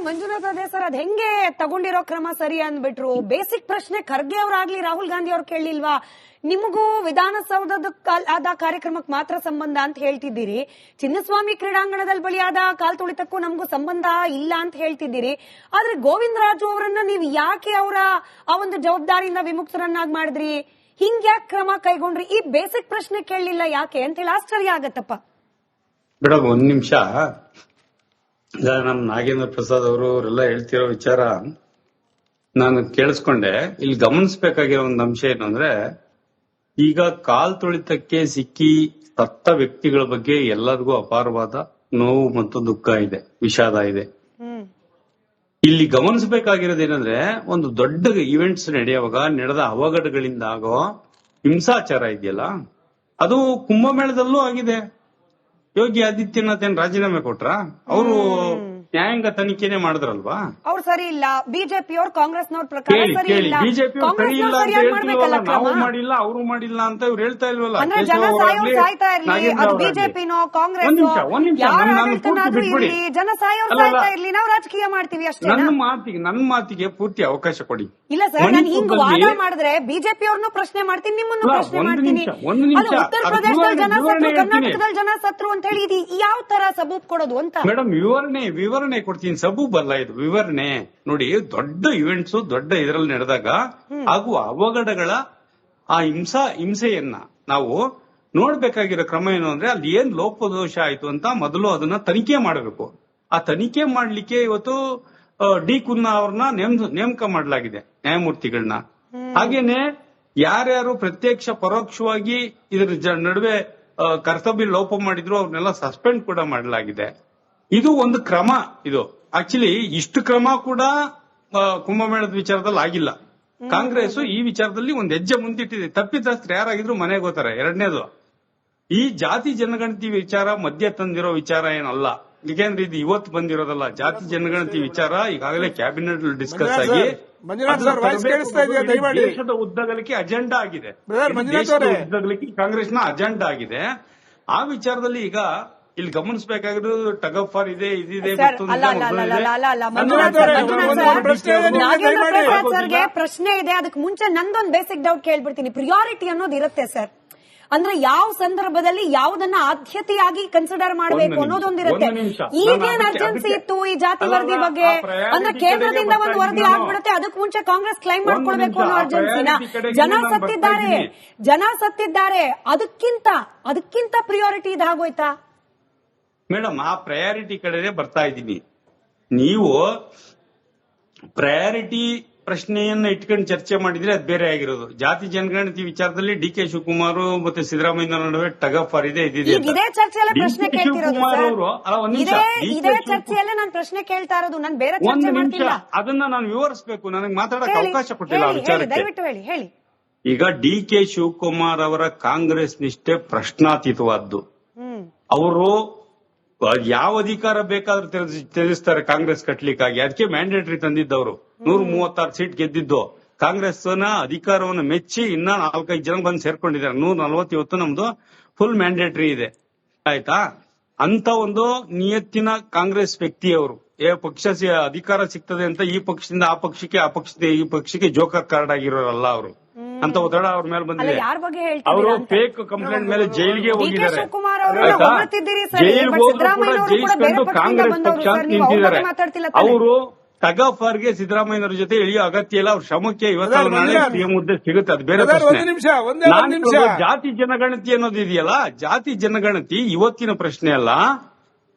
ಮಂಜುನಾಥ್ ಅದೇ ಸರ್, ಅದ್ ಹೆಂಗೆ ತಗೊಂಡಿರೋ ಕ್ರಮ ಸರಿ ಅಂದ್ಬಿಟ್ರು. ಬೇಸಿಕ್ ಪ್ರಶ್ನೆ ಖರ್ಗೆ ಅವರಾಗ್ಲಿ ರಾಹುಲ್ ಗಾಂಧಿ ಅವ್ರು ಕೇಳಲಿಲ್ವಾ? ನಿಮಗೂ ವಿಧಾನಸೌಧದ ಆದ ಕಾರ್ಯಕ್ರಮಕ್ಕೆ ಮಾತ್ರ ಸಂಬಂಧ ಅಂತ ಹೇಳ್ತಿದ್ದೀರಿ, ಚಿನ್ನಸ್ವಾಮಿ ಕ್ರೀಡಾಂಗಣದಲ್ಲಿ ಬಳಿಯಾದ ಕಾಲ್ ತುಳಿತಕ್ಕೂ ನಮಗೂ ಸಂಬಂಧ ಇಲ್ಲ ಅಂತ ಹೇಳ್ತಿದ್ದೀರಿ. ಆದ್ರೆ ಗೋವಿಂದರಾಜು ಅವರನ್ನ ನೀವು ಯಾಕೆ ಅವರ ಆ ಒಂದು ಜವಾಬ್ದಾರಿಯಿಂದ ವಿಮುಕ್ತರನ್ನಾಗಿ ಮಾಡಿದ್ರಿ? ಹಿಂಗ್ಯಾಕೆ ಕ್ರಮ ಕೈಗೊಂಡ್ರಿ? ಈ ಬೇಸಿಕ್ ಪ್ರಶ್ನೆ ಕೇಳಲಿಲ್ಲ ಯಾಕೆ ಅಂತ ಹೇಳಿ ಆಶ್ಚರ್ಯ ಆಗತ್ತಪ್ಪ. ಮೇಡಮ್, ಒಂದ್ ನಿಮಿಷ. ನಮ್ ನಾಗೇಂದ್ರ ಪ್ರಸಾದ್ ಅವರು ಅವರೆಲ್ಲ ಹೇಳ್ತಿರೋ ವಿಚಾರ ನಾನು ಕೇಳಿಸ್ಕೊಂಡೆ. ಇಲ್ಲಿ ಗಮನಿಸಬೇಕಾಗಿರೋ ಒಂದು ಅಂಶ ಏನು ಅಂದ್ರೆ, ಈಗ ಕಾಲ್ ತುಳಿತಕ್ಕೆ ಸಿಕ್ಕಿ ಸತ್ತ ವ್ಯಕ್ತಿಗಳ ಬಗ್ಗೆ ಎಲ್ಲರಿಗೂ ಅಪಾರವಾದ ನೋವು ಮತ್ತು ದುಃಖ ಇದೆ, ವಿಷಾದ ಇದೆ. ಇಲ್ಲಿ ಗಮನಿಸಬೇಕಾಗಿರೋದೇನಂದ್ರೆ, ಒಂದು ದೊಡ್ಡ ಇವೆಂಟ್ಸ್ ನಡೆಯುವಾಗ ನಡೆದ ಅವಘಡಗಳಿಂದ ಆಗೋ ಹಿಂಸಾಚಾರ ಇದೆಯಲ್ಲ, ಅದು ಕುಂಭಮೇಳದಲ್ಲೂ ಆಗಿದೆ. ಯೋಗಿ ಆದಿತ್ಯನಾಥ್ ಏನ್ ರಾಜೀನಾಮೆ ಕೊಟ್ರ? ಅವರು ನ್ಯಾಯಾಂಗ ತನಿಖೆನೆ ಮಾಡಿದ್ರಲ್ವಾ? ಅವ್ರು ಸರಿ ಇಲ್ಲ, ಬಿಜೆಪಿ ಅವ್ರು ಕಾಂಗ್ರೆಸ್ನವ್ರ ಪ್ರಕಾರ ಸರಿ ಇಲ್ಲ, ಬಿಜೆಪಿ ಸರಿ ಇಲ್ಲ ಅಂತ ಹೇಳ್ತಿಲ್ವಲ್ಲ, ನಾವು ಮಾಡಿಲ್ಲ ಅವರು ಮಾಡಿಲ್ಲ ಅಂತ ಇವ್ರು ಹೇಳ್ತಾ ಇಲ್ವಲ್ಲ. ಜನ ಸಾಯ್ತಾ ಇರ್ಲಿ, ಅದು ಬಿಜೆಪಿನೋ ಕಾಂಗ್ರೆಸ್ ಜನ ಸಾಯೋರು ಸಾಯ್ತಾ ಇರ್ಲಿ, ನಾವು ರಾಜಕೀಯ ಮಾಡ್ತೀವಿ ಅಷ್ಟೇ. ನನ್ನ ಮಾತಿಗೆ ಪೂರ್ತಿ ಅವಕಾಶ ಕೊಡಿ. ಇಲ್ಲ ಸರ್, ನಾನು ಹಿಂಗ್ ವಾದ ಮಾಡಿದ್ರೆ ಬಿಜೆಪಿ ಅವ್ರನ್ನು ಪ್ರಶ್ನೆ ಮಾಡ್ತೀನಿ, ನಿಮ್ಮನ್ನು ಪ್ರಶ್ನೆ ಮಾಡ್ತೀನಿ. ಉತ್ತರ ಪ್ರದೇಶದಲ್ಲಿ ಜನ ಸತ್ರು, ಕರ್ನಾಟಕದಲ್ಲಿ ಜನ ಸತ್ರು ಅಂತ ಹೇಳಿ ಇದು ಯಾವ ತರ ಸಬೂಬ್ ಕೊಡೋದು ಅಂತ? ಮೇಡಮ್, ವಿವರಣೆ ಕೊಡ್ತೀನಿ. ಸಬೂಬ್ ಅಲ್ಲ ಇದು, ವಿವರಣೆ. ನೋಡಿ, ದೊಡ್ಡ ಇವೆಂಟ್ಸ್ ದೊಡ್ಡ ಇದರಲ್ಲಿ ನಡೆದಾಗ ಆಗುವ ಅವಘಡಗಳ ಆ ಹಿಂಸೆಯನ್ನ ನಾವು ನೋಡ್ಬೇಕಾಗಿರೋ ಕ್ರಮ ಏನು ಅಂದ್ರೆ, ಅಲ್ಲಿ ಏನ್ ಲೋಪದೋಷ ಆಯ್ತು ಅಂತ ಮೊದಲು ಅದನ್ನ ತನಿಖೆ ಮಾಡಬೇಕು. ಆ ತನಿಖೆ ಮಾಡ್ಲಿಕ್ಕೆ ಇವತ್ತು ಡಿ ಕುನ್ನಾ ಅವ್ರನ್ನ ನೇಮಕ ಮಾಡಲಾಗಿದೆ, ನ್ಯಾಯಮೂರ್ತಿಗಳನ್ನ. ಹಾಗೇನೆ ಯಾರ್ಯಾರು ಪ್ರತ್ಯಕ್ಷ ಪರೋಕ್ಷವಾಗಿ ಇದರ ನಡುವೆ ಕರ್ತವ್ಯ ಲೋಪ ಮಾಡಿದ್ರು ಅವ್ರನ್ನೆಲ್ಲ ಸಸ್ಪೆಂಡ್ ಕೂಡ ಮಾಡಲಾಗಿದೆ. ಇದು ಒಂದು ಕ್ರಮ. ಇದು ಆಕ್ಚುಲಿ ಇಷ್ಟು ಕ್ರಮ ಕೂಡ ಕುಂಭಮೇಳದ ವಿಚಾರದಲ್ಲಿ ಆಗಿಲ್ಲ. ಕಾಂಗ್ರೆಸ್ ಈ ವಿಚಾರದಲ್ಲಿ ಒಂದ್ ಹೆಜ್ಜೆ ಮುಂದಿಟ್ಟಿದೆ. ತಪ್ಪಿತಸ್ಥರು ಯಾರಾಗಿದ್ರು ಮನೆಗೆ ಹೋಗ್ತಾರೆ. ಎರಡನೇದು, ಈ ಜಾತಿ ಜನಗಣತಿ ವಿಚಾರ ಮಧ್ಯ ತಂದಿರೋ ವಿಚಾರ ಏನಲ್ಲ. ಯಾಕೆಂದ್ರೆ ಇದು ಇವತ್ತು ಬಂದಿರೋದಲ್ಲ. ಜಾತಿ ಜನಗಣತಿ ವಿಚಾರ ಈಗಾಗಲೇ ಕ್ಯಾಬಿನೆಟ್ ಡಿಸ್ಕಸ್ ಆಗಿ ದೇಶದ ಉದ್ದಗಲಿಕ್ಕೆ ಅಜೆಂಡಾ ಆಗಿದೆ. ಉದ್ದಗಲಿಕ್ಕೆ ಕಾಂಗ್ರೆಸ್ನ ಅಜೆಂಡಾ ಆಗಿದೆ. ಆ ವಿಚಾರದಲ್ಲಿ ಈಗ ಇಲ್ಲಿ ಗಮನಿಸಬೇಕಾಗಿರೋದು ಟಗ್ ಆಫ್ ವಾರ್ ಇದೆ, ಇದಿದೆ. ಪ್ರಶ್ನೆ ಇದೆ. ಅದಕ್ಕೆ ಮುಂಚೆ ನಂದೊಂದು ಬೇಸಿಕ್ ಡೌಟ್ ಕೇಳ್ಬಿಡ್ತೀನಿ. ಪ್ರಿಯಾರಿಟಿ ಅನ್ನೋದು ಇರುತ್ತೆ ಸರ್, ಅಂದ್ರೆ ಯಾವ ಸಂದರ್ಭದಲ್ಲಿ ಯಾವುದನ್ನ ಆದ್ಯತೆಯಾಗಿ ಕನ್ಸಿಡರ್ ಮಾಡಬೇಕು ಅನ್ನೋದೊಂದಿರುತ್ತೆ. ಈಗೇನ್ ಅರ್ಜೆನ್ಸಿ ಇತ್ತು ಈ ಜಾತಿ ವರದಿ ಬಗ್ಗೆ ಅಂದ್ರೆ ಕೇಂದ್ರದಿಂದ ಒಂದು ವರದಿ ಆಗ್ಬಿಡುತ್ತೆ, ಅದಕ್ಕೆ ಮುಂಚೆ ಕಾಂಗ್ರೆಸ್ ಕ್ಲೈಮ್ ಮಾಡ್ಕೊಳ್ಬೇಕು ಅನ್ನೋ ಅರ್ಜೆನ್ಸಿನ. ಜನ ಸತ್ತಿದ್ದಾರೆ, ಅದಕ್ಕಿಂತ ಪ್ರಿಯಾರಿಟಿ ಇದಾಗೋಯ್ತಾ? ಮೇಡಮ್, ಆ ಪ್ರಯಾರಿಟಿ ಕಡೆನೆ ಬರ್ತಾ ಇದ್ದೀನಿ. ನೀವು ಪ್ರಯಾರಿಟಿ ಪ್ರಶ್ನೆಯನ್ನ ಇಟ್ಕೊಂಡು ಚರ್ಚೆ ಮಾಡಿದ್ರೆ ಅದು ಬೇರೆ ಆಗಿರೋದು. ಜಾತಿ ಜನಗಣತಿ ವಿಚಾರದಲ್ಲಿ ಡಿ ಕೆ ಶಿವಕುಮಾರ್ ಮತ್ತೆ ಸಿದ್ದರಾಮಯ್ಯ ನಡುವೆ ಟಗ್ ಆಫ್ ವಾರ್ ಇದೆ, ಇದಿದೆ. ಶಿವಕುಮಾರ್ ಅವರು ಒಂದು ನಿಮಿಷ ಅದನ್ನ ನಾನು ವಿವರಿಸಬೇಕು, ನನಗೆ ಮಾತಾಡಕ್ಕೆ ಅವಕಾಶ ಕೊಟ್ಟಿಲ್ಲ ಆ ವಿಚಾರಕ್ಕೆ. ಈಗ ಡಿ ಕೆ ಶಿವಕುಮಾರ್ ಅವರ ಕಾಂಗ್ರೆಸ್ ನಿಷ್ಠೆ ಪ್ರಶ್ನಾತೀತವಾದ್ದು. ಅವರು ಯಾವ ಅಧಿಕಾರ ಬೇಕಾದ್ರೂ ತ್ಯಜಿಸ್ತಾರೆ ಕಾಂಗ್ರೆಸ್ ಕಟ್ಲಿಕ್ಕಾಗಿ. ಅದಕ್ಕೆ ಮ್ಯಾಂಡೇಟರಿ ತಂದಿದ್ದವರು. 136 ಸೀಟ್ ಗೆದ್ದಿದ್ದು ಕಾಂಗ್ರೆಸ್ ಅಧಿಕಾರವನ್ನು ಮೆಚ್ಚಿ ಇನ್ನ 4-5 ಜನ ಬಂದು ಸೇರ್ಕೊಂಡಿದ್ದಾರೆ. 140 ಇವತ್ತು ನಮ್ದು ಫುಲ್ ಮ್ಯಾಂಡೇಟರಿ ಇದೆ, ಆಯ್ತಾ? ಅಂತ ಒಂದು ನಿಯತ್ತಿನ ಕಾಂಗ್ರೆಸ್ ವ್ಯಕ್ತಿಯವರು. ಪಕ್ಷ ಅಧಿಕಾರ ಸಿಗ್ತದೆ ಅಂತ ಈ ಪಕ್ಷದಿಂದ ಆ ಪಕ್ಷಕ್ಕೆ, ಆ ಪಕ್ಷದಿಂದ ಈ ಪಕ್ಷಕ್ಕೆ ಜೋಕರ್ ಕಾರ್ಡ್ ಆಗಿರೋರಲ್ಲ ಅವರು. ಅಂತ ಒತ್ತಡ ಅವ್ರ ಮೇಲೆ ಬಂದಿದೆ. ಅವರು ಫೇಕ್ ಕಂಪ್ಲೇಂಟ್ ಮೇಲೆ ಜೈಲಿಗೆ ಹೋಗಿದ್ದಾರೆ. ಜೈಲಿಗೆ ಹೋದ್ರು ಕೂಡ ಜಯಿಸ್ಕೊಂಡು ಕಾಂಗ್ರೆಸ್ ಪಕ್ಷ ಅಂತ ನಿಂತಿದ್ದಾರೆ. ಅವರು ಟಗ್ ಆಫ್ ವಾರ್ಗೆ ಸಿದ್ದರಾಮಯ್ಯನವರ ಜೊತೆ ಇಳಿಯೋ ಅಗತ್ಯ ಇಲ್ಲ. ಅವ್ರ ಶ್ರಮಕ್ಕೆ ಇವತ್ತು ನಾಳೆ ಸಿಎಂ ಹುದ್ದೆ ಸಿಗುತ್ತೆ, ಅದು ಬೇರೆ ಪ್ರಶ್ನೆ. ಜಾತಿ ಜನಗಣತಿ ಅನ್ನೋದು ಇದೆಯಲ್ಲ, ಜಾತಿ ಜನಗಣತಿ ಇವತ್ತಿನ ಪ್ರಶ್ನೆ ಅಲ್ಲ.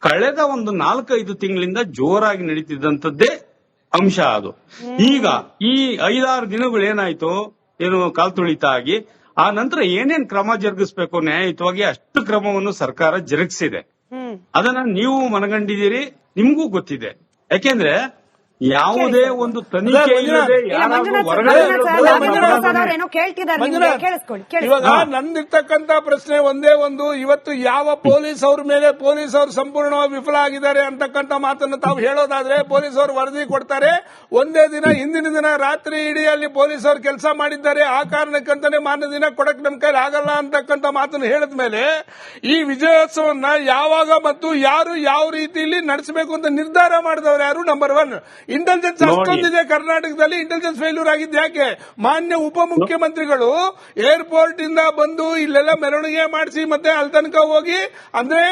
ಕಳೆದ ಒಂದು 4-5 ತಿಂಗಳಿಂದ ಜೋರಾಗಿ ನಡೀತಿದ್ದಂಥದ್ದೇ ಅಂಶ ಅದು. ಈಗ ಈ 5-6 ದಿನಗಳು ಏನಾಯ್ತು, ಏನು ಕಾಲ್ ತುಳಿತ ಆಗಿ ಆ ನಂತರ ಏನೇನ್ ಕ್ರಮ ಜರುಗಿಸಬೇಕು ನ್ಯಾಯಯುತವಾಗಿ ಅಷ್ಟು ಕ್ರಮವನ್ನು ಸರ್ಕಾರ ಜರುಗಿಸಿದೆ. ಅದನ್ನ ನೀವು ಮನಗಂಡಿದ್ದೀರಿ, ನಿಮ್ಗೂ ಗೊತ್ತಿದೆ. ಯಾಕೆಂದ್ರೆ ಯಾವುದೇ ಒಂದು ತನಿಖೆ ಇಲ್ಲದೆ ಯಾರಾದ್ರೂ ಹೊರಗಡೆ ಏನೋ ಕೇಳ್ತಿದ್ದಾರೆ, ಕೇಳಿಸ್ಕೊಳ್ಳಿ. ಇವಾಗ ನಂದಿರ್ತಕ್ಕಂತ ಪ್ರಶ್ನೆ ಒಂದೇ ಒಂದು, ಇವತ್ತು ಯಾವ ಪೊಲೀಸ್ ಅವ್ರ ಮೇಲೆ ಪೊಲೀಸ್ ಅವರು ಸಂಪೂರ್ಣವಾಗಿ ವಿಫಲ ಆಗಿದ್ದಾರೆ ಅಂತಕ್ಕಂಥ ಮಾತನ್ನು ತಾವು ಹೇಳೋದಾದ್ರೆ ಪೊಲೀಸ್ ಅವರು ವರದಿ ಕೊಡ್ತಾರೆ. ಒಂದೇ ದಿನ ಹಿಂದಿನ ದಿನ ರಾತ್ರಿ ಇಡೀ ಅಲ್ಲಿ ಪೊಲೀಸ್ ಅವರು ಕೆಲಸ ಮಾಡಿದ್ದಾರೆ, ಆ ಕಾರಣಕ್ಕಂತಾನೆ ಮಾರನೇ ದಿನ ಕೊಡಕ್ ನಮ್ ಕೈಲಿ ಆಗಲ್ಲ ಅಂತಕ್ಕಂಥ ಮಾತನ್ನು ಹೇಳಿದ ಮೇಲೆ ಈ ವಿಜಯೋತ್ಸವನ್ನ ಯಾವಾಗ ಮತ್ತು ಯಾರು ಯಾವ ರೀತಿಯಲ್ಲಿ ನಡೆಸಬೇಕು ಅಂತ ನಿರ್ಧಾರ ಮಾಡಿದವರು ಯಾರು? ನಂಬರ್ 1 ಇಂಟೆಲಿಜೆನ್ಸ್ ಅಷ್ಟೊಂದಿದೆ ಕರ್ನಾಟಕದಲ್ಲಿ, ಇಂಟೆಲಿಜೆನ್ಸ್ ಫೇಲ್ಯೂರ್ ಆಗಿದ್ದು ಯಾಕೆ? ಮಾನ್ಯ ಉಪಮುಖ್ಯಮಂತ್ರಿಗಳು ಏರ್ಪೋರ್ಟ್ ಇಂದ ಬಂದು ಇಲ್ಲೆಲ್ಲ ಮೆರವಣಿಗೆ ಮಾಡಿಸಿ ಮತ್ತೆ ಅಲ್ಲಿ ತನಕ ಹೋಗಿ, ಅಂದ್ರೆ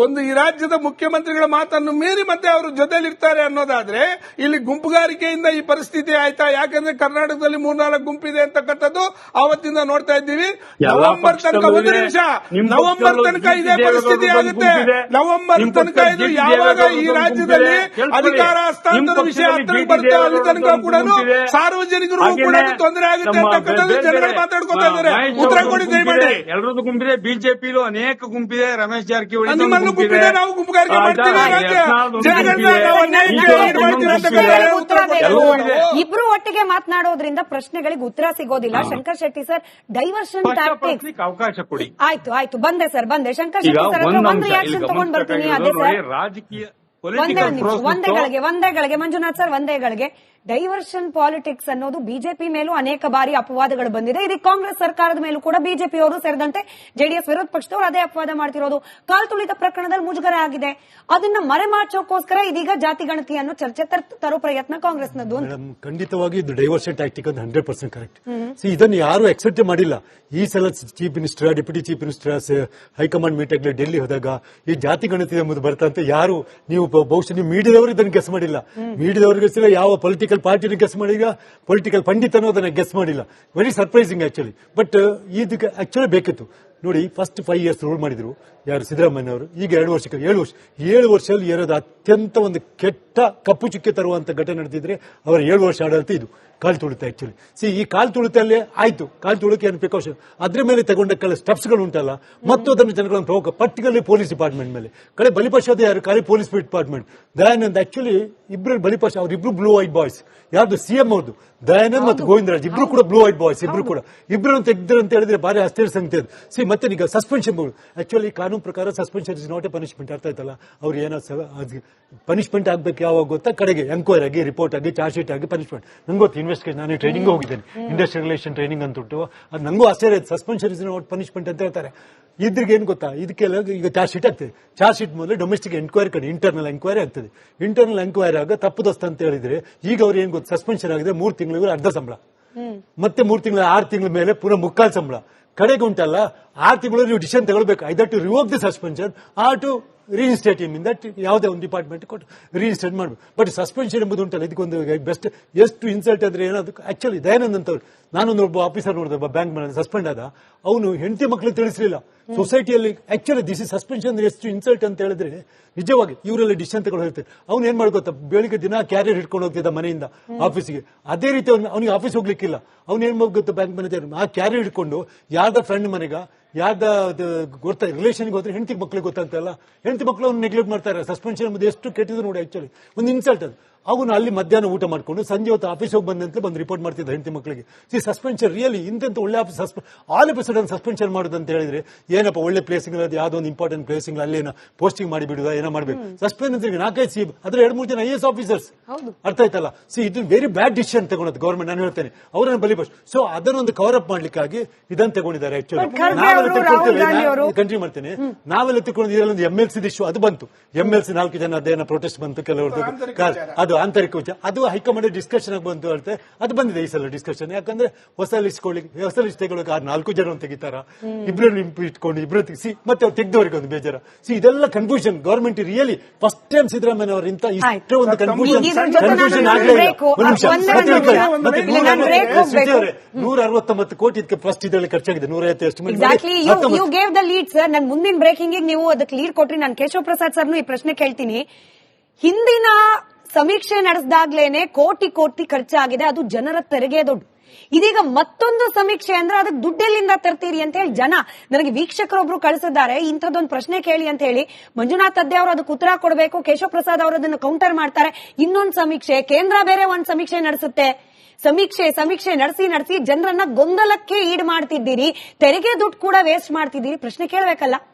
ಒಂದು ಈ ರಾಜ್ಯದ ಮುಖ್ಯಮಂತ್ರಿಗಳ ಮಾತನ್ನು ಮೀರಿ ಮತ್ತೆ ಅವರು ಜೊತೆಲಿರ್ತಾರೆ ಅನ್ನೋದಾದ್ರೆ ಇಲ್ಲಿ ಗುಂಪುಗಾರಿಕೆಯಿಂದ ಈ ಪರಿಸ್ಥಿತಿ ಆಯ್ತಾ? ಯಾಕಂದ್ರೆ ಕರ್ನಾಟಕದಲ್ಲಿ 3-4 ಗುಂಪಿದೆ ಅಂತಕ್ಕಂಥದ್ದು ಆವತ್ತಿಂದ ನೋಡ್ತಾ ಇದ್ದೀವಿ. ನವೆಂಬರ್ ತನಕ, ಒಂದು ನಿಮಿಷ, ನವೆಂಬರ್ ತನಕ ಇದೇ ಪರಿಸ್ಥಿತಿ ಆಗುತ್ತೆ. ನವೆಂಬರ್ ತನಕ ಇದು ಯಾವಾಗ ಈ ರಾಜ್ಯದಲ್ಲಿ ಅಧಿಕಾರ ಹಸ್ತಾಂತರ ವಿಷಯ ಹತ್ತಿರಕ್ಕೆ ಬರುತ್ತೆ ಅಲ್ಲಿ ತನಕ ಕೂಡ ಸಾರ್ವಜನಿಕರು ಕೂಡ ತೊಂದರೆ ಆಗುತ್ತೆ ಅಂತಕ್ಕಂಥದ್ದು ಜನಗಳು ಮಾತಾಡ್ಕೊತಾ ಇದ್ದಾರೆ. ಉತ್ತರ ಕೊಡಿ ದಯಮಾಡಿ. ಎಲ್ಲರದ್ದು ಗುಂಪಿದೆ, ಬಿಜೆಪಿಲೂ ಅನೇಕ ಗುಂಪಿದೆ, ರಮೇಶ್ ಜಾರಕಿಹೊಳಿ ಗುಂಪಿದೆ, ನಾವು ಗುಂಪುಗಾರಿಕೆ ಮಾಡ್ತೀವಿ. ಇಬ್ರು ಒಟ್ಟಿಗೆ ಮಾತನಾಡೋದ್ರಿಂದ ಪ್ರಶ್ನೆಗಳಿಗೆ ಉತ್ತರ ಸಿಗೋದಿಲ್ಲ. Shankar Shetty sir, diversion tactics ಅವಕಾಶ ಕೊಡಿ. ಆಯ್ತು ಬಂದೆ ಸರ್, ಬಂದೆ. ಶಂಕರ್ ಶೆಟ್ಟಿ ಸರ್ ಒಂದು ರಿಯಾಕ್ಷನ್ ತಗೊಂಡ್ ಬರ್ತೀನಿ. ಅದೇ ಸರ್, ರಾಜಕೀಯ ಒಂದೇಗಳಿಗೆ ಮಂಜುನಾಥ್ ಸರ್, ಒಂದೇಗಳಿಗೆ ಡೈವರ್ಷನ್ ಪಾಲಿಟಿಕ್ಸ್ ಅನ್ನೋದು ಬಿಜೆಪಿ ಮೇಲೂ ಅನೇಕ ಬಾರಿ ಅಪವಾದಗಳು ಬಂದಿದೆ. ಇದಕ್ಕೆ ಕಾಂಗ್ರೆಸ್ ಸರ್ಕಾರದ ಮೇಲೂ ಕೂಡ ಬಿಜೆಪಿಯವರು ಸೇರಿದಂತೆ ಜೆಡಿಎಸ್ ವಿರೋಧ ಪಕ್ಷದವರು ಅದೇ ಅಪವಾದ ಮಾಡ್ತಿರೋದು. ಕಾಲ್ತುಳಿತ ಪ್ರಕರಣದಲ್ಲಿ ಮುಜುಗರ ಆಗಿದೆ, ಅದನ್ನ ಮರೆಮಾಚೋಕೋಸ್ಕರ ಇದೀಗ ಜಾತಿ ಗಣತಿಯನ್ನು ಚರ್ಚೆ ತರೋ ಪ್ರಯತ್ನ ಕಾಂಗ್ರೆಸ್ನದ್ದು. ಖಂಡಿತವಾಗಿ ಇದು ಡೈವರ್ಷನ್ ಟ್ಯಾಕ್ಟಿಕ್ ಅಂತ 100% ಕರೆಕ್ಟ್. ಇದನ್ನು ಯಾರು ಅಕ್ಸೆಪ್ಟ್ ಮಾಡಿಲ್ಲ. ಈ ಸಲ chief minister, deputy chief minister high command meet ಆಗಲಿ ಡೆಲ್ಲಿ ಹೋದಾಗ ಈ ಜಾತಿ ಗಣತಿ ಎಂಬುದು ಬರ್ತಂತೆ ಯಾರು ನೀವು ಬಹುಶಃ ನೀವು ಮೀಡಿಯಾದವರು ಇದನ್ನು ಗೆಸ್ ಮಾಡಿಲ್ಲ. ಮೀಡಿಯಾದವ್ರಿಗೆ ಗೆಸ್ ಇಲ್ಲ, ಯಾವ ಪೊಲಿಟಿಕಲ್ ಪಾರ್ಟಿನ ಗೆಸ್ ಮಾಡಿಲ್ಲ, ಪೊಲಿಟಿಕಲ್ ಪಂಡಿತನೂ ಅದನ್ನ ಗೆಸ್ ಮಾಡಿಲ್ಲ. Very surprising actually. ಬಟ್ ಇದಕ್ಕೆ ಆಕ್ಚುಲಿ ಬೇಕಿತ್ತು. ನೋಡಿ, ಫಸ್ಟ್ 5 years ರೂಲ್ ಮಾಡಿದ್ರು ಯಾರು? ಸಿದ್ದರಾಮಯ್ಯ ಅವರು. ಈಗ 7 ವರ್ಷಕ್ಕೆ 7 ವರ್ಷದಲ್ಲಿ ಏರೋದು ಅತ್ಯಂತ ಒಂದು ಕೆಟ್ಟ ಕಪ್ಪು ಚುಕ್ಕೆ ತರುವಂತ ಘಟನೆ ನಡೆದಿದ್ರೆ ಅವರ 7 ವರ್ಷ ಆಡಳಿತ ಇದು ಕಾಲ್ ತುಳಿತ. ಆಕ್ಚುಲಿ ಈ ಕಾಲ್ ತುಳಿತಲ್ಲೇ ಆಯ್ತು. ಕಾಲ್ ತುಳಿಕೆ ಏನು ಪ್ರಿಕಾಷನ್, ಅದ್ರ ಮೇಲೆ ತಗೊಂಡ ಕೆಲವು ಸ್ಟೆಪ್ಸ್ ಗಳು ಉಂಟಲ್ಲ, ಮತ್ತು ಅದನ್ನು ಜನಗಳನ್ನು ಪ್ರಮುಖ ಪರ್ಟಿಕ್ಯುಲರ್ಲಿ ಪೊಲೀಸ್ ಡಿಪಾರ್ಟ್ಮೆಂಟ್ ಮೇಲೆ ಕಡೆ ಬಲಿಪಶೋದು ಯಾರು? ಖಾಲಿ ಪೊಲೀಸ್ ಡಿಪಾರ್ಟ್ಮೆಂಟ್. ದಯಾನಂದ್ ಆಕ್ಚುಲಿ ಇಬ್ಬರು ಬಲಿಪಶ, ಅವ್ರಿಬ್ರು ಬ್ಲೂ ವೈಟ್ ಬಾಯ್ಸ್. ಯಾವ್ದು? ಸಿಎಂ ಅವ್ರದ್ದು ದಯಾನಂದ್ ಮತ್ತು ಗೋವಿಂದರಾಜ್ ಇಬ್ರು ಕೂಡ ಬ್ಲೂ ವೈಟ್ ಬಾಯ್ಸ್. ಇಬ್ರು ತೆಗೆದ್ರು ಅಂತ ಹೇಳಿದ್ರೆ ಭಾರಿ ಆಶ್ಚರ್ಯ ಸಂಗತಿ ಅದು. ಮತ್ತೆ ಈಗ ಸಸ್ಪೆನ್ಷನ್ ಆಕ್ಚುಲಿ ಕಾನೂನು ಪ್ರಕಾರ suspension is not A punishment. ಅರ್ಥ ಆಯ್ತಲ್ಲ? ಅವ್ರು ಏನೋ ಪನಿಷ್ಮೆಂಟ್ ಆಗ್ಬೇಕು ಯಾವಾಗ ಗೊತ್ತಾ? ಕಡೆಗೆ ಎಂಕ್ವೈರಿ ಆಗಿ, ರಿಪೋರ್ಟ್ ಆಗಿ, ಚಾರ್ಜ್ ಶೀಟ್ ಆಗಿ ಪನಿಷ್ಮೆಂಟ್. ನಂಗೆ ಗೊತ್ತು, ಇನ್ವೆಸ್ಟಿಗೇಷನ್, ನಾನು ಟ್ರೈನಿಂಗ್ ಹೋಗಿದ್ದೇನೆ, ಇಂಡಸ್ಟ್ರಿಯಲ್ ರಿಲೇಷನ್ ಟ್ರೈನಿಂಗ್ ಅಂತ ಉಂಟು. ಅದು ನಂಗೂ ಆಶ್ಚರ್ಯ ಆಯ್ತು. ಸಸ್ಪೆನ್ಷನ್ ಇಸ್ ನಾಟ್ ಪನಿಷ್ಮೆಂಟ್ ಅಂತ ಹೇಳ್ತಾರೆ. ಇದ್ರಿಗೆ ಏನ್ ಗೊತ್ತಾ? ಇದಕ್ಕೆಲ್ಲ ಈಗ ಚಾರ್ಜ್ ಶೀಟ್ ಆಗ್ತದೆ. ಚಾರ್ಜ್ ಶೀಟ್ ಮೊದಲು ಡೊಮೆಸ್ಟಿಕ್ ಎಂಕ್ವೈರಿ ಕಡೆ ಇಂಟರ್ನಲ್ ಎಂಕ್ವೈರಿ ಆಗ್ತದೆ. ಇಂಟರ್ನಲ್ ಎಂಕ್ವೈರಿ ಆಗ ತಪ್ಪುದಸ್ತ ಅಂತ ಹೇಳಿದ್ರೆ ಈಗ ಅವ್ರು ಏನ್ ಗೊತ್ತು? ಸಸ್ಪೆನ್ಷನ್ ಆಗಿದೆ 3 ತಿಂಗಳಿಗೆ ಅರ್ಧ ಸಂಬಳ, ಮತ್ತೆ 3 ತಿಂಗಳ 6 ತಿಂಗಳ ಮೇಲೆ ಪುನಃ ಮುಕ್ಕಾಲ್ ಸಂಬಳ. ಕಡೆಗೆ ಉಂಟಲ್ಲ 6 ತಿಂಗಳು ನೀವು ಡಿಸಿಷನ್ ತಗೊಳ್ಬೇಕು. Either to revoke the suspension or to reinstate in that ಯಾವುದೇ ಒಂದು ಡಿಪಾರ್ಟ್ಮೆಂಟ್ ಕೊಟ್ಟು ರೀಇನ್ಸ್ಟೇಟ್ ಮಾಡಬೇಕು. ಬಟ್ ಸಸ್ಪೆನ್ಷನ್ ಎಂಬುದು ಉಂಟಲ್ಲ, ಇದಕ್ಕೊಂದು ಬೆಸ್ಟ್ ಎಷ್ಟು ಇನ್ಸಲ್ಟ್ ಅಂದ್ರೆ ಏನಾದ್ರು. ಆಕ್ಚುಲಿ ದಯಾನಂದ್ ಅಂತವ್ರು, ನಾನೊಂದು ಒಬ್ಬ ಆಫೀಸರ್ ನೋಡಿದೆ, ಬ್ಯಾಂಕ್ ಮೇಲೆ ಸಸ್ಪೆಂಡ್ ಆದ, ಅವನು ಹೆಂಡತಿ ಮಕ್ಕಳು ತಿಳಿಸಲಿಲ್ಲ ಸೊಸೈಟಿಯಲ್ಲಿ. ಆಕ್ಚುಲಿ ದಿಸ್ ಇಸ್ ಸಸ್ಪೆನ್ಷನ್ ಎಷ್ಟು ಇನ್ಸಲ್ಟ್ ಅಂತ ಹೇಳಿದ್ರೆ ನಿಜವಾಗಿ ಇವರೆಲ್ಲ ಡಿಸಿಷನ್ ತಗೊಂಡು ಹೇಳ್ತಾರೆ. ಅವ್ನು ಏನ್ ಮಾಡ್ಕೊತ, ಬೆಳಿಗ್ಗೆ ದಿನ ಕ್ಯಾರಿಯರ್ ಹಿಡ್ಕೊಂಡು ಹೋಗ್ತಿದ್ದ ಮನೆಯಿಂದ ಆಫೀಸಿಗೆ. ಅದೇ ರೀತಿ ಅವ್ನಿಗೆ ಆಫೀಸ್ ಹೋಗ್ಲಿಕ್ಕಿಲ್ಲ. ಅವ್ನು ಏನ್ ಗೊತ್ತಾ, ಬ್ಯಾಂಕ್ ಮ್ಯಾನೇಜರ್ ಆ ಕ್ಯಾರಿಯರ್ ಹಿಡ್ಕೊಂಡು ಯಾರ್ದ ಫ್ರೆಂಡ್ ಮನೆಗ ಯಾರ್ದ ಗೊತ್ತಾ ರಿಲೇಷನ್ಗೆ ಹೋದ್ರೆ ಹೆಂಡತಿ ಮಕ್ಳಿಗೆ ಗೊತ್ತಂತಲ್ಲ, ಹೆಂಡತಿ ಮಕ್ಕಳು ಅವ್ನು ನೆಗ್ಲೆಕ್ಟ್ ಮಾಡ್ತಾರೆ. ಸಸ್ಪೆನ್ಷನ್ ಎಂಬುದು ಎಷ್ಟು ಕೆಟ್ಟಿದ್ರು ನೋಡಿ. ಆಕ್ಚುಲಿ ಒಂದು ಇನ್ಸಲ್ಟ್ ಅದು. ಅವನು ಅಲ್ಲಿ ಮಧ್ಯಾಹ್ನ ಊಟ ಮಾಡ್ಕೊಂಡು ಸಂಜೆ ಹೊತ್ತು ಆಫೀಸ್ ಹೋಗಿ ಬಂದಂತೆ ಬಂದು ರಿಪೋರ್ಟ್ ಮಾಡ್ತಿದ್ದ ಹೆಂಡತಿ ಮಕ್ಕಳಿಗೆ. ಸಸ್ಪೆನ್ಷನ್ ರಿಯಲಿ ಇಂತ ಒಳ್ಳೆ ಆಫೀಸ್ ಆಲ್ ಎಪಿಸೋಡ್ ಅನ್ನು ಸಸ್ಪೆನ್ಷನ್ ಮಾಡೋದು ಅಂತ ಹೇಳಿದ್ರೆ ಏನಪ್ಪ, ಒಳ್ಳೆ ಪ್ಲೇಸಿಂಗ್ ಯಾವ್ದೋ ಒಂದು ಇಂಪಾರ್ಟೆಂಟ್ ಪ್ಲೇಸಿಂಗ್ ಅಲ್ಲೇನೋ ಪೋಸ್ಟಿಂಗ್ ಮಾಡಿ ಬಿಡುವ, ಏನೋ ಮಾಡ್ಬೇಕು. ಸಸ್ಪೆನ್ಷನ್ 4-5 ಸಿ ಅದ್ರ 2-3 ಜನ IAS ಆಫೀಸರ್ಸ್. ಅರ್ಥ ಆಯ್ತಲ್ಲ? ಇಟ್ ವೆರಿ ಬ್ಯಾಡ್ ಡಿಸಿಷನ್ ತಗೊಂಡದ್ದು ಗವರ್ಮೆಂಟ್. ನಾನು ಹೇಳ್ತೇನೆ ಅವರನ್ನು ಬಲಿಪಶು. ಸೊ ಅದನ್ನೊಂದು ಕವರ್ ಅಪ್ ಮಾಡ್ಲಿಕ್ಕಾಗಿ ಇದನ್ನು ತಗೊಂಡಿದ್ದಾರೆ. ಆಕ್ಚುಲಿ ಕಂಟಿನ್ಯೂ ಮಾಡ್ತೇನೆ. ನಾವೆಲ್ಲ ತಿಳ್ಕೊಂಡು ಇದರಲ್ಲೊಂದು MLC ಇಶ್ಯೂ ಅದು ಬಂತು. MLC 4 ಜನ ಅದೇನೋ ಪ್ರೊಟೆಸ್ಟ್ ಬಂತು ಕೆಲವ್ರದ್ದು. ಅದು ಆಂತರಿಕ ವಿಚಾರ, ಅದು ಹೈಕಮಾಂಡ್ ಡಿಸ್ಕಷನ್ ಆಗಿ ಬಂತು ಹೇಳ್ತೆ. ಅದು ಬಂದಿದೆ ಈ ಸಲ ಡಿಸ್ಕಷನ್. ಯಾಕಂದ್ರೆ ಹೊಸ ಲಿಸ್ಟ್ ತೆಗೊಳ್ಳಕ್ಕೆ 4 ಜನ ತೆಗಿತಾರ, ಇಬ್ರು ಇಟ್ಕೊಂಡು ಇಬ್ರು ತೆಗಿಸಿ ಮತ್ತೆ ಅವ್ರು ತೆಗೆದವರಿಗೆ ಒಂದು ಬೇಜಾರ. ಇದೆಲ್ಲ confusion. Government really first time Siddaramaiah ಅವರಿಂದ ಇಷ್ಟು ಒಂದು ಕನ್ಫ್ಯೂಷನ್ ಆಗ್ಲೇ ಇಲ್ಲ. 169 ಕೋಟಿ ಇದಕ್ಕೆ ಫಸ್ಟ್ ಇದರಲ್ಲಿ ಖರ್ಚಾಗಿದೆ. 150 you gave the lead sir. ನಾನು ಮುಂದಿನ ಬ್ರೇಕಿಂಗ್ ನೀವು ಅದಕ್ಕೆ ಲೀಡ್ ಕೊಟ್ರಿ. ನಾನು ಕೇಶವ ಪ್ರಸಾದ್ ಸರ್ನು ಈ ಪ್ರಶ್ನೆ ಕೇಳ್ತೀನಿ. ಹಿಂದಿನ ಸಮೀಕ್ಷೆ ನಡೆಸಿದಾಗ್ಲೇನೆ ಕೋಟಿ ಖರ್ಚಾಗಿದೆ, ಅದು ಜನರ ತೆರಿಗೆ ದುಡ್ಡು. ಇದೀಗ ಮತ್ತೊಂದು ಸಮೀಕ್ಷೆ ಅಂದ್ರೆ ಅದಕ್ಕೆ ದುಡ್ಡೆಲ್ಲಿಂದ ತರ್ತೀರಿ ಅಂತ ಹೇಳಿ ಜನ ನನಗೆ ವೀಕ್ಷಕರೊಬ್ರು ಕಳಿಸಿದ್ದಾರೆ, ಇಂಥದ್ದೊಂದು ಪ್ರಶ್ನೆ ಕೇಳಿ ಅಂತ ಹೇಳಿ. ಮಂಜುನಾಥ್ ಅದ್ದೆ ಅವರು ಅದಕ್ಕೆ ಉತ್ತರ ಕೊಡಬೇಕು, ಕೇಶವ ಪ್ರಸಾದ್ ಅವರು ಅದನ್ನು ಕೌಂಟರ್ ಮಾಡ್ತಾರೆ. ಇನ್ನೊಂದು ಸಮೀಕ್ಷೆ, ಕೇಂದ್ರ ಬೇರೆ ಒಂದು ಸಮೀಕ್ಷೆ ನಡೆಸುತ್ತೆ. ಸಮೀಕ್ಷೆ ನಡೆಸಿ ಜನರನ್ನ ಗೊಂದಲಕ್ಕೆ ಈಡು ಮಾಡ್ತಿದ್ದೀರಿ, ತೆರಿಗೆ ದುಡ್ಡು ಕೂಡ ವೇಸ್ಟ್ ಮಾಡ್ತಿದ್ದೀರಿ. ಪ್ರಶ್ನೆ ಕೇಳಬೇಕಲ್ಲ.